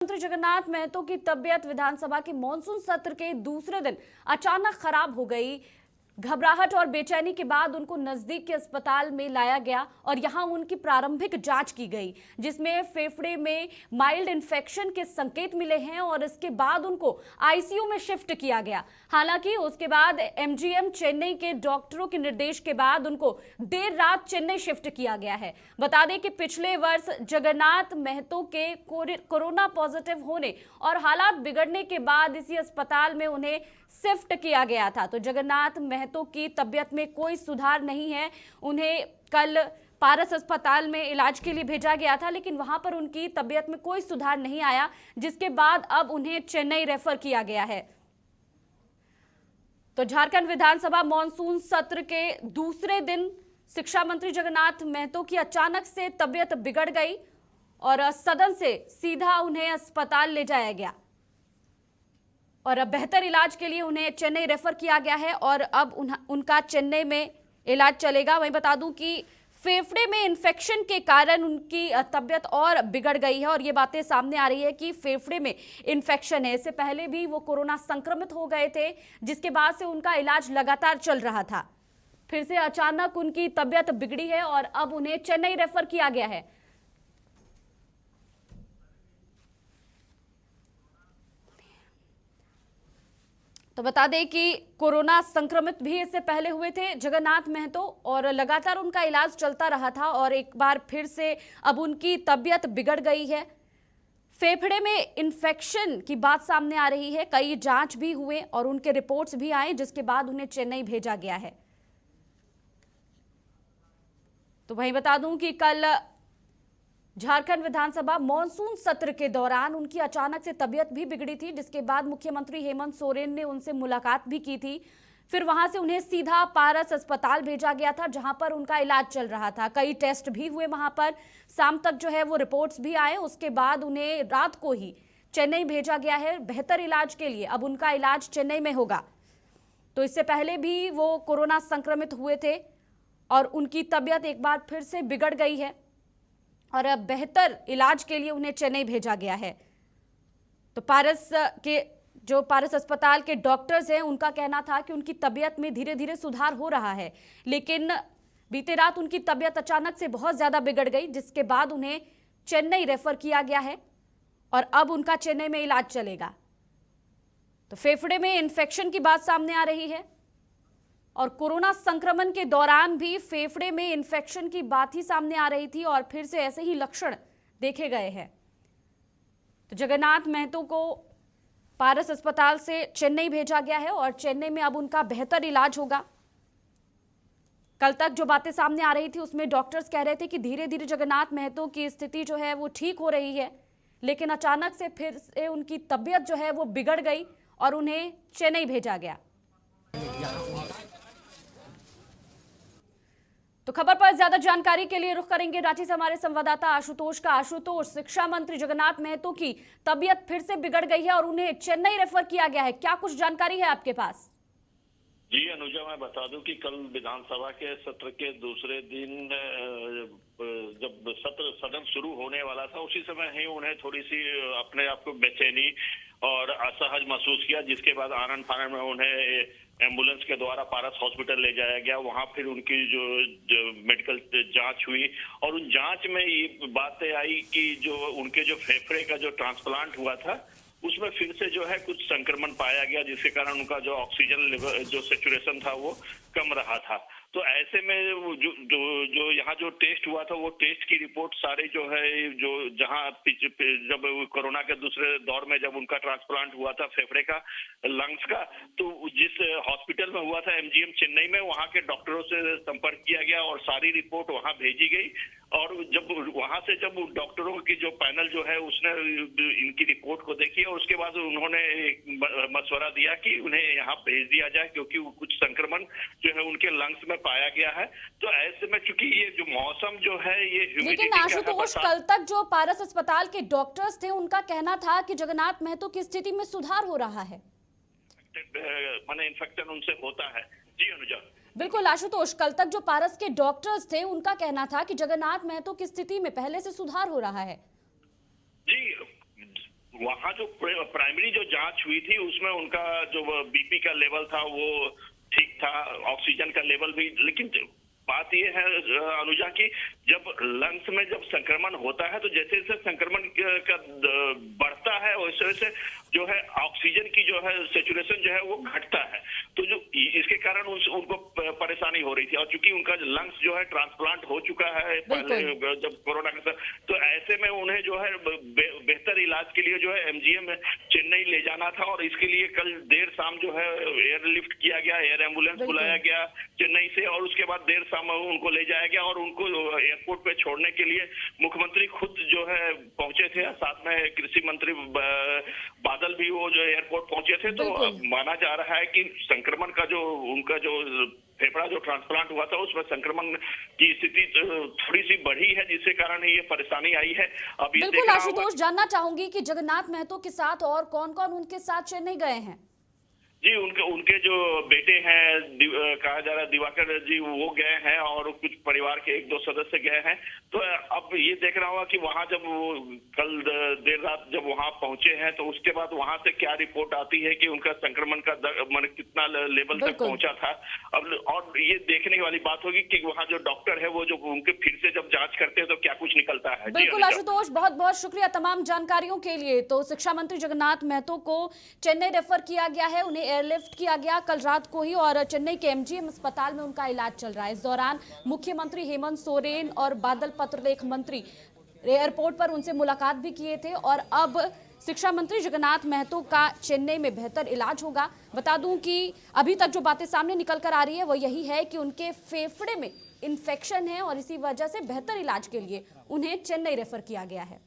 मंत्री जगन्नाथ महतो की तबीयत विधानसभा के मॉनसून सत्र के दूसरे दिन अचानक खराब हो गई। घबराहट और बेचैनी के बाद उनको नजदीक के अस्पताल में लाया गया और यहां उनकी प्रारंभिक जांच की गई, जिसमें फेफड़े में माइल्ड इन्फेक्शन के संकेत मिले हैं और इसके बाद उनको आईसीयू में शिफ्ट किया गया। हालांकि उसके बाद एमजीएम चेन्नई के डॉक्टरों के निर्देश के बाद उनको देर रात चेन्नई शिफ्ट किया गया है। बता दें कि पिछले वर्ष जगन्नाथ महतो के कोरोना पॉजिटिव होने और हालात बिगड़ने के बाद इसी अस्पताल में उन्हें शिफ्ट किया गया था। तो जगन्नाथ महतो की तबीयत में कोई सुधार नहीं है। उन्हें कल पारस अस्पताल में इलाज के लिए भेजा गया था, लेकिन वहां पर उनकी तबीयत में कोई सुधार नहीं आया, जिसके बाद अब उन्हें चेन्नई रेफर किया गया है। तो झारखंड विधानसभा मॉनसून सत्र के दूसरे दिन शिक्षा मंत्री जगन्नाथ महतो की अचानक से तबीयत बिगड़ गई और सदन से सीधा उन्हें अस्पताल ले जाया गया और बेहतर इलाज के लिए उन्हें चेन्नई रेफर किया गया है और अब उनका चेन्नई में इलाज चलेगा। वहीं बता दूं कि फेफड़े में इन्फेक्शन के कारण उनकी तबीयत और बिगड़ गई है और ये बातें सामने आ रही है कि फेफड़े में इन्फेक्शन है। इससे पहले भी वो कोरोना संक्रमित हो गए थे, जिसके बाद से उनका इलाज लगातार चल रहा था। फिर से अचानक उनकी तबीयत बिगड़ी है और अब उन्हें चेन्नई रेफर किया गया है। तो बता दें कि कोरोना संक्रमित भी इससे पहले हुए थे जगन्नाथ महतो और लगातार उनका इलाज चलता रहा था और एक बार फिर से अब उनकी तबीयत बिगड़ गई है। फेफड़े में इन्फेक्शन की बात सामने आ रही है। कई जांच भी हुए और उनके रिपोर्ट्स भी आए, जिसके बाद उन्हें चेन्नई भेजा गया है। तो वहीं बता दूं कि कल झारखंड विधानसभा मॉनसून सत्र के दौरान उनकी अचानक से तबीयत भी बिगड़ी थी, जिसके बाद मुख्यमंत्री हेमंत सोरेन ने उनसे मुलाकात भी की थी। फिर वहां से उन्हें सीधा पारस अस्पताल भेजा गया था, जहां पर उनका इलाज चल रहा था। कई टेस्ट भी हुए वहां पर, शाम तक जो है वो रिपोर्ट्स भी आए। उसके बाद उन्हें रात को ही चेन्नई भेजा गया है बेहतर इलाज के लिए। अब उनका इलाज चेन्नई में होगा। तो इससे पहले भी वो कोरोना संक्रमित हुए थे और उनकी तबीयत एक बार फिर से बिगड़ गई है और अब बेहतर इलाज के लिए उन्हें चेन्नई भेजा गया है। तो पारस अस्पताल के डॉक्टर्स हैं, उनका कहना था कि उनकी तबीयत में धीरे धीरे सुधार हो रहा है, लेकिन बीते रात उनकी तबीयत अचानक से बहुत ज्यादा बिगड़ गई, जिसके बाद उन्हें चेन्नई रेफर किया गया है और अब उनका चेन्नई में इलाज चलेगा। तो फेफड़े में इन्फेक्शन की बात सामने आ रही है और कोरोना संक्रमण के दौरान भी फेफड़े में इन्फेक्शन की बात ही सामने आ रही थी और फिर से ऐसे ही लक्षण देखे गए हैं। तो जगन्नाथ महतो को पारस अस्पताल से चेन्नई भेजा गया है और चेन्नई में अब उनका बेहतर इलाज होगा। कल तक जो बातें सामने आ रही थी उसमें डॉक्टर्स कह रहे थे कि धीरे धीरे जगन्नाथ महतो की स्थिति जो है वो ठीक हो रही है, लेकिन अचानक से फिर से उनकी तबीयत जो है वो बिगड़ गई और उन्हें चेन्नई भेजा गया। तो खबर पर ज्यादा जानकारी के लिए रुख करेंगे रांची से हमारे संवाददाता आशुतोष का। आशुतोष, शिक्षा मंत्री जगन्नाथ महतो की तबीयत फिर से बिगड़ गई है और उन्हें चेन्नई रेफर किया गया है, क्या कुछ जानकारी है आपके पास? जी अनुजा, मैं बता दूं कि कल विधानसभा के सत्र के दूसरे दिन जब सदन शुरू होने वाला था, उसी समय ही उन्हें थोड़ी सी अपने आप को बेचैनी और असहज महसूस किया, जिसके बाद आनन फानन में उन्हें एम्बुलेंस के द्वारा पारस हॉस्पिटल ले जाया गया। वहां फिर उनकी जो मेडिकल जांच हुई और उन जांच में ये बातें आई कि जो उनके जो फेफड़े का जो ट्रांसप्लांट हुआ था उसमें फिर से जो है कुछ संक्रमण पाया गया, जिसके कारण उनका जो ऑक्सीजन लेवल जो सैचुरेशन था वो कम रहा था। तो ऐसे में जो यहाँ जो टेस्ट हुआ था वो टेस्ट की रिपोर्ट सारे जो है जो जहाँ जब कोरोना के दूसरे दौर में जब उनका ट्रांसप्लांट हुआ था फेफड़े का, लंग्स का, तो जिस हॉस्पिटल में हुआ था एमजीएम चेन्नई में, वहाँ के डॉक्टरों से संपर्क किया गया और सारी रिपोर्ट वहाँ भेजी गई। और जब वहां से जब डॉक्टरों की जो पैनल जो है उसने इनकी रिपोर्ट को देखी और उसके बाद उन्होंने मशवरा दिया कि उन्हें यहाँ भेज दिया जाए, क्योंकि कुछ संक्रमण जो है उनके लंग्स में पाया गया है। तो ऐसे में चूंकि ये जो मौसम जो है ये लेकिन आशुतोष, कल तक जो पारस अस्पताल के डॉक्टर्स थे उनका कहना था कि जगन्नाथ महतो की स्थिति में सुधार हो रहा है, माने इन्फेक्शन उनसे होता है। जी अनुजा, बिल्कुल आशुतोष, कल तक जो पारस के डॉक्टर्स थे उनका कहना था कि जगन्नाथ महतो की स्थिति में पहले से सुधार हो रहा है। जी प्राइमरी जो जांच हुई थी उसमें उनका जो बीपी का लेवल था वो ठीक था, ऑक्सीजन का लेवल भी। लेकिन बात यह है अनुजा की जब लंग्स में जब संक्रमण होता है तो जैसे जैसे संक्रमण का बढ़ता है वैसे वैसे जो है ऑक्सीजन की जो है सेचुरेशन जो है वो घटता है। तो जो इसके कारण उनको परेशानी हो रही थी, और चूंकि उनका लंग्स जो है ट्रांसप्लांट हो चुका है पहले जब कोरोना के साथ, तो ऐसे में उन्हें जो है बेहतर इलाज के लिए जो है एमजीएम चेन्नई ले जाना था। और इसके लिए कल देर शाम जो है एयरलिफ्ट किया गया, एयर एम्बुलेंस बुलाया गया चेन्नई से, और उसके बाद देर शाम उनको ले जाया गया और उनको एयरपोर्ट पे छोड़ने के लिए मुख्यमंत्री खुद जो है पहुंचे थे, साथ में कृषि मंत्री बादल भी वो जो एयरपोर्ट पहुंचे थे। तो माना जा रहा है कि संक्रमण का जो उनका जो फेफड़ा जो ट्रांसप्लांट हुआ था उसमें संक्रमण की स्थिति थोड़ी सी बढ़ी है, जिसके कारण ये परेशानी आई है। अब ये बिल्कुल आशुतोष, जानना चाहूंगी कि जगन्नाथ महतो के साथ और कौन कौन उनके साथ चेन्नई गए हैं? जी, उनके जो बेटे हैं कहा जा रहा है दिवाकर जी, वो गए हैं और कुछ परिवार के 1-2 सदस्य गए हैं। तो अब ये देख रहा हूँ कि वहां जब वो कल देर रात जब वहां पहुंचे हैं तो उसके बाद वहां से क्या रिपोर्ट आती है कि उनका संक्रमण का कितना लेवल तक पहुंचा था। अब और ये देखने वाली बात होगी कि वहाँ जो डॉक्टर है वो जो उनके फिर से जब जांच करते हैं तो क्या कुछ निकलता है। बिल्कुल आशुतोष, बहुत बहुत शुक्रिया तमाम जानकारियों के लिए। तो शिक्षा मंत्री जगन्नाथ महतो को चेन्नई रेफर किया गया है, उन्हें एयरलिफ्ट किया गया कल रात को ही, और चेन्नई के एमजीएम अस्पताल में उनका इलाज चल रहा है। इस दौरान मुख्यमंत्री हेमंत सोरेन और बादल पत्रलेख मंत्री एयरपोर्ट पर उनसे मुलाकात भी किए थे, और अब शिक्षा मंत्री जगन्नाथ महतो का चेन्नई में बेहतर इलाज होगा। बता दूं कि अभी तक जो बातें सामने निकल कर आ रही है वो यही है कि उनके फेफड़े में इन्फेक्शन है और इसी वजह से बेहतर इलाज के लिए उन्हें चेन्नई रेफर किया गया है।